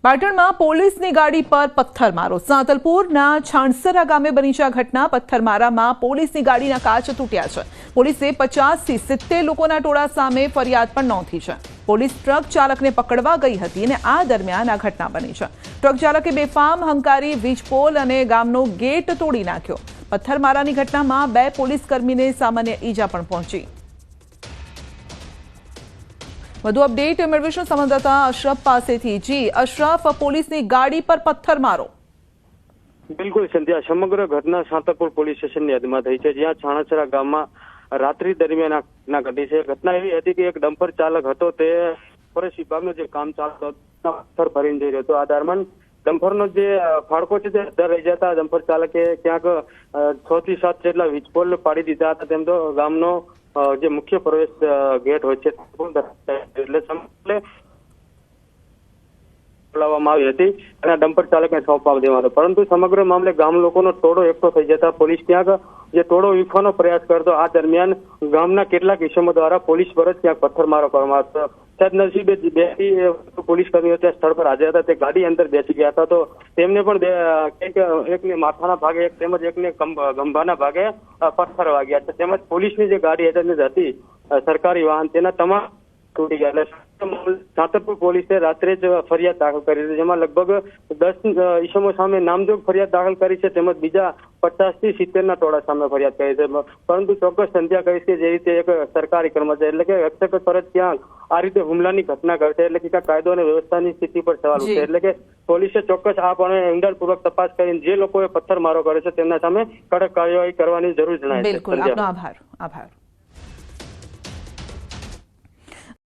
પાટણમાં પોલીસની ગાડી પર પથ્થરમારો। સાંતલપુરના છાણસરા ગામે બની છે આ ઘટના। પથ્થરમારામાં પોલીસની ગાડીના કાચ તૂટ્યા છે। પોલીસે 50 થી 70 લોકોના ટોળા સામે ફરિયાદ પણ નોંધી છે। પોલીસ ટ્રક ચાલકને પકડવા ગઈ હતી અને આ દરમિયાન આ ઘટના બની છે। ટ્રક ચાલકે બેફામ હંકારી વીજપોલ અને ગામનો ગેટ તોડી નાખ્યો। પથ્થરમારાની ઘટનામાં 2 પોલીસકર્મીને સામાન્ય ઈજા પણ પહોંચી। વધુ અપડેટ મેળવીશું સંવાદદાતા અશરફ પાસેથી। જી અશરફ, પોલીસની ગાડી પર પથ્થરમારો। બિલકુલ સંધ્યા, સમગ્ર ઘટના સાંતલપુર પોલીસ સ્ટેશનની હદમાં થઈ છે, જ્યાં છાણસરા ગામમાં રાત્રિ દરમિયાન આ ઘટના ઘટી છે। ઘટના એવી હતી કે એક ડમ્પર ચાલક હતો, તે ફોરેસ્ટ વિભાગનો જે કામ ચાલતો હતો પથ્થર ભરીને જઈ રહ્યો હતો। આ દરમિયાન ડમ્પરનો જે ફાળકો છે તે અડધા રહી જતા ડમ્પર ચાલકે ક્યાંક 6 થી 7 જેટલા વીજપોલ પાડી દીધા હતા। તેમ તો ગામનો જે મુખ્ય પ્રવેશ ગેટ હોય છે એટલે બોલાવવામાં આવી હતી અને ડમ્પર ચાલકને સોંપવા દેવાનો, પરંતુ સમગ્ર મામલે ગામ લોકોનો ટોળો એકઠો થઈ જતા પોલીસ ક્યાંક જે ટોળો વીખવાનો પ્રયાસ કરતો। આ દરમિયાન ગામના કેટલાક ઇસમો દ્વારા પોલીસ પર જ ક્યાંક પથ્થરમારો કરવામાં આવતો। સદનસીબે 2 પોલીસ કર્મીઓ ત્યાં સ્થળ પર હાજર હતા, તે ગાડી અંદર બેસી ગયા હતા, તો તેમને પણ એકને માથાના ભાગે તેમજ એકને ગંભાના ભાગે પથ્થર વાગ્યા છે। તેમજ પોલીસની જે ગાડી હતી સરકારી વાહન, તેના તમામ તૂટી ગયા। સાંતલપુર પોલીસે રાત્રે જ ફરિયાદ દાખલ કરી છે, જેમાં લગભગ 10 ઇસમો સામે નામજોગ ફરિયાદ દાખલ કરી છે, તેમજ બીજા 50 થી 70 ના ટોળા સામે ફરિયાદ કરી છે। પરંતુ ચોક્કસ સંધ્યા કહી છે, જે રીતે એક સરકારી કર્મચારી એટલે કે રક્ષક ફરજ ત્યાં આ રીતે હુમલાની ઘટના ઘટે એટલે કે કાયદો અને વ્યવસ્થાની સ્થિતિ પર સવાલ ઉઠે, એટલે કે પોલીસે ચોક્કસ આ પણ ઊંડાણપૂર્વક તપાસ કરીને જે લોકોએ પથ્થરમારો કરે છે તેમના સામે કડક કાર્યવાહી કરવાની જરૂર જણાય છે। બિલકુલ, આપનો આભાર।